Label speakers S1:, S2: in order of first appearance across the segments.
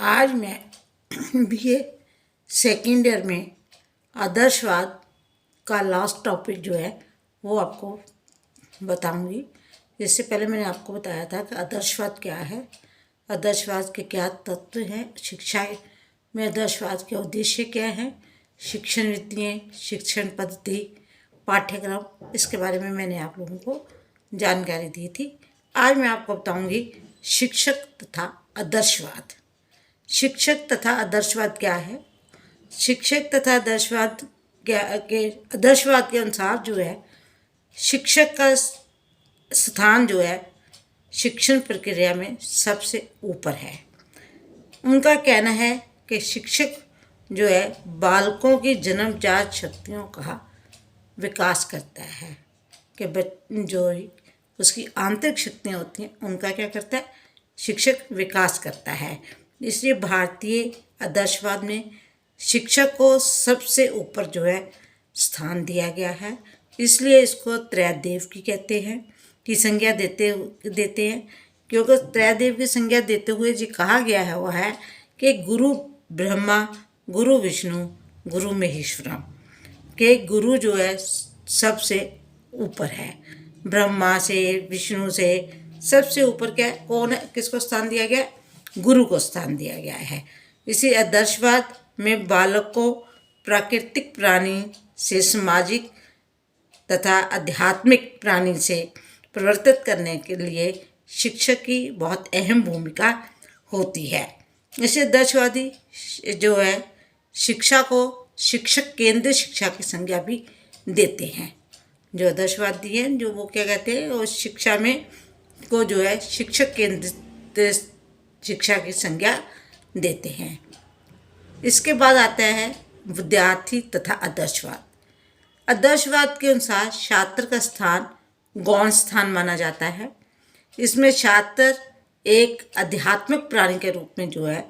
S1: आज मैं BA second year में आदर्शवाद का लास्ट टॉपिक जो है वो आपको बताऊंगी। इससे पहले मैंने आपको बताया था कि आदर्शवाद क्या है, आदर्शवाद के क्या तत्व हैं, शिक्षा में आदर्शवाद के उद्देश्य क्या हैं, शिक्षण नीतियाँ, शिक्षण पद्धति, पाठ्यक्रम, इसके बारे में मैंने आप लोगों को जानकारी दी थी। आज मैं आपको बताऊंगी शिक्षक तथा आदर्शवाद। शिक्षक तथा आदर्शवाद क्या है? शिक्षक तथा आदर्शवाद आदर्शवाद के अनुसार जो है शिक्षक का स्थान जो है शिक्षण प्रक्रिया में सबसे ऊपर है। उनका कहना है कि शिक्षक जो है बालकों की जन्मजात शक्तियों का विकास करता है, कि जो उसकी आंतरिक शक्तियाँ होती हैं उनका क्या करता है, शिक्षक विकास करता है। इसलिए भारतीय आदर्शवाद में शिक्षक को सबसे ऊपर जो है स्थान दिया गया है। इसलिए इसको त्रैदेव की कहते हैं की संज्ञा देते हैं, क्योंकि त्रैदेव की संज्ञा देते हुए जो कहा गया है वह है कि गुरु ब्रह्मा, गुरु विष्णु, गुरु महेश्वरम, के गुरु जो है सबसे ऊपर है। ब्रह्मा से, विष्णु से सबसे ऊपर क्या है, कौन है, किसको स्थान दिया गया? गुरु को स्थान दिया गया है। इसी आदर्शवाद में बालक को प्राकृतिक प्राणी से सामाजिक तथा आध्यात्मिक प्राणी से परिवर्तित करने के लिए शिक्षक की बहुत अहम भूमिका होती है। इसे आदर्शवादी जो है शिक्षा को शिक्षक केंद्रित शिक्षा की संज्ञा भी देते हैं। जो आदर्शवादी हैं जो वो क्या कहते हैं, वो शिक्षा में को जो है शिक्षक केंद्रित शिक्षा की संज्ञा देते हैं। इसके बाद आता है विद्यार्थी तथा आदर्शवाद। आदर्शवाद के अनुसार छात्र का स्थान गौण स्थान माना जाता है। इसमें छात्र एक आध्यात्मिक प्राणी के रूप में जो है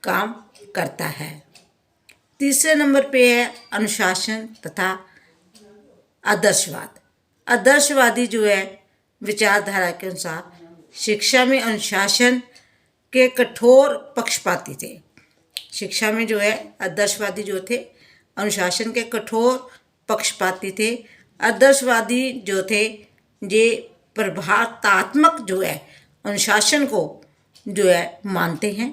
S1: काम करता है। तीसरे नंबर पे है अनुशासन तथा आदर्शवाद। आदर्शवादी जो है विचारधारा के अनुसार शिक्षा में अनुशासन के कठोर पक्षपाती थे। शिक्षा में जो है आदर्शवादी जो थे अनुशासन के कठोर पक्षपाती थे। आदर्शवादी जो थे ये प्रभावकात्मक जो है अनुशासन को जो है मानते हैं।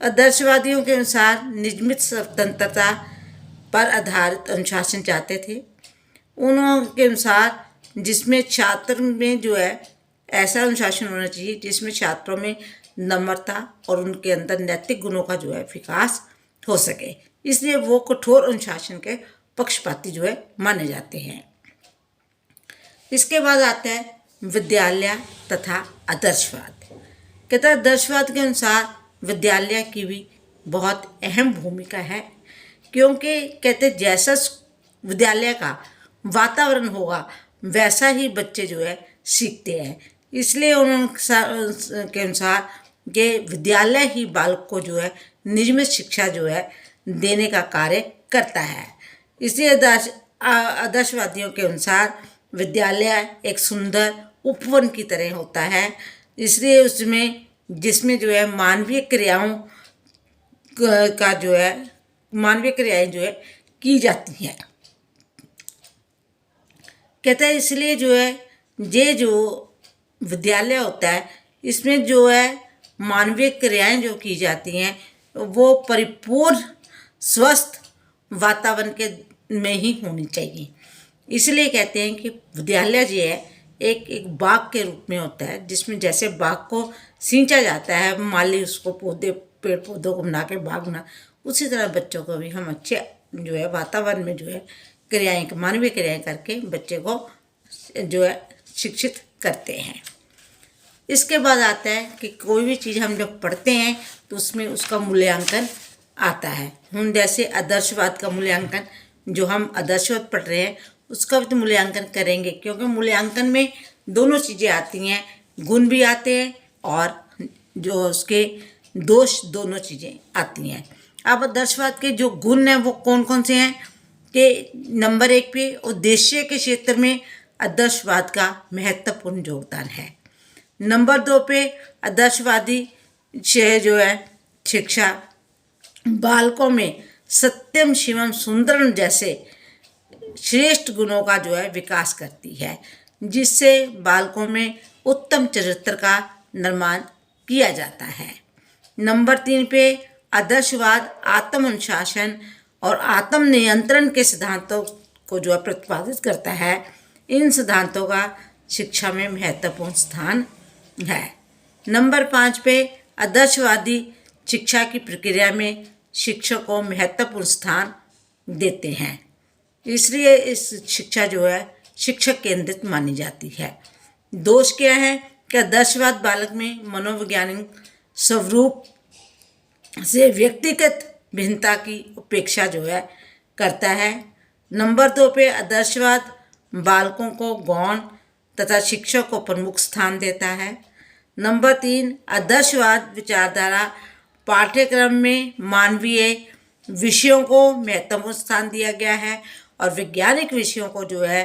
S1: आदर्शवादियों के अनुसार नियमित स्वतंत्रता पर आधारित अनुशासन चाहते थे। उनके अनुसार जिसमें छात्र में जो है ऐसा अनुशासन होना चाहिए जिसमें छात्रों में नम्रता और उनके अंदर नैतिक गुणों का जो है विकास हो सके। इसलिए वो कठोर अनुशासन के पक्षपाती जो है माने जाते हैं। इसके बाद आता है विद्यालय तथा आदर्शवाद। कहता है आदर्शवाद के अनुसार विद्यालय की भी बहुत अहम भूमिका है, क्योंकि कहते जैसा विद्यालय का वातावरण होगा वैसा ही बच्चे जो है सीखते हैं। इसलिए उनके अनुसार कि विद्यालय ही बालक को जो है नियमित शिक्षा जो है देने का कार्य करता है। इसलिए आदर्शवादियों के अनुसार विद्यालय एक सुंदर उपवन की तरह होता है। इसलिए उसमें जिसमें जो है मानवीय क्रियाओं का जो है मानवीय क्रियाएं जो है की जाती हैं। कहता है इसलिए जो है ये जो विद्यालय होता है इसमें जो है मानवीय क्रियाएं जो की जाती हैं वो परिपूर्ण स्वस्थ वातावरण के में ही होनी चाहिए। इसलिए कहते हैं कि विद्यालय जो है एक बाग के रूप में होता है, जिसमें जैसे बाग को सींचा जाता है, माली उसको पेड़ पौधों को बना के बाग बना, उसी तरह बच्चों को भी हम अच्छे जो है वातावरण में जो है क्रियाएँ मानवीय क्रियाएँ करके बच्चे को जो है शिक्षित करते हैं। इसके बाद आता है कि कोई भी चीज़ हम जब पढ़ते हैं तो उसमें उसका मूल्यांकन आता है। हम जैसे आदर्शवाद का मूल्यांकन जो हम आदर्शवाद पढ़ रहे हैं उसका भी तो मूल्यांकन करेंगे, क्योंकि मूल्यांकन में दोनों चीज़ें आती हैं, गुण भी आते हैं और जो उसके दोष दोनों चीज़ें आती हैं। अब आदर्शवाद के जो गुण हैं वो कौन कौन से हैं कि नंबर 1 पे उद्देश्य के क्षेत्र में आदर्शवाद का महत्वपूर्ण योगदान है। नंबर 2 पे आदर्शवादी जो है शिक्षा बालकों में सत्यम शिवम सुंदरम जैसे श्रेष्ठ गुणों का जो है विकास करती है, जिससे बालकों में उत्तम चरित्र का निर्माण किया जाता है। नंबर 3 पे आदर्शवाद आत्म अनुशासन और आत्म नियंत्रण के सिद्धांतों को जो है प्रतिपादित करता है। इन सिद्धांतों का शिक्षा में महत्वपूर्ण स्थान है। नंबर 5 पे आदर्शवादी शिक्षा की प्रक्रिया में शिक्षक को महत्वपूर्ण स्थान देते हैं, इसलिए इस शिक्षा जो है शिक्षक केंद्रित मानी जाती है। दोष क्या है कि आदर्शवाद बालक में मनोवैज्ञानिक स्वरूप से व्यक्तिगत भिन्नता की उपेक्षा जो है करता है। नंबर 2 पे आदर्शवाद बालकों को गौण तथा शिक्षक को प्रमुख स्थान देता है। नंबर 3 आदर्शवाद विचारधारा पाठ्यक्रम में मानवीय विषयों को महत्वपूर्ण स्थान दिया गया है और वैज्ञानिक विषयों को जो है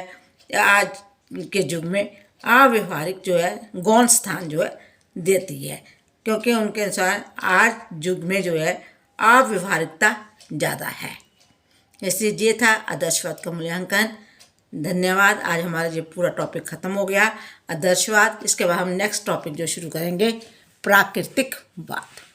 S1: आज के युग में अव्यवहारिक जो है गौण स्थान जो है देती है, क्योंकि उनके अनुसार आज युग में जो है अव्यवहारिकता ज़्यादा है। इसलिए ये था आदर्शवाद का मूल्यांकन। धन्यवाद। आज हमारा ये पूरा टॉपिक ख़त्म हो गया आदर्शवाद। इसके बाद हम नेक्स्ट टॉपिक जो शुरू करेंगे प्राकृतिकवाद।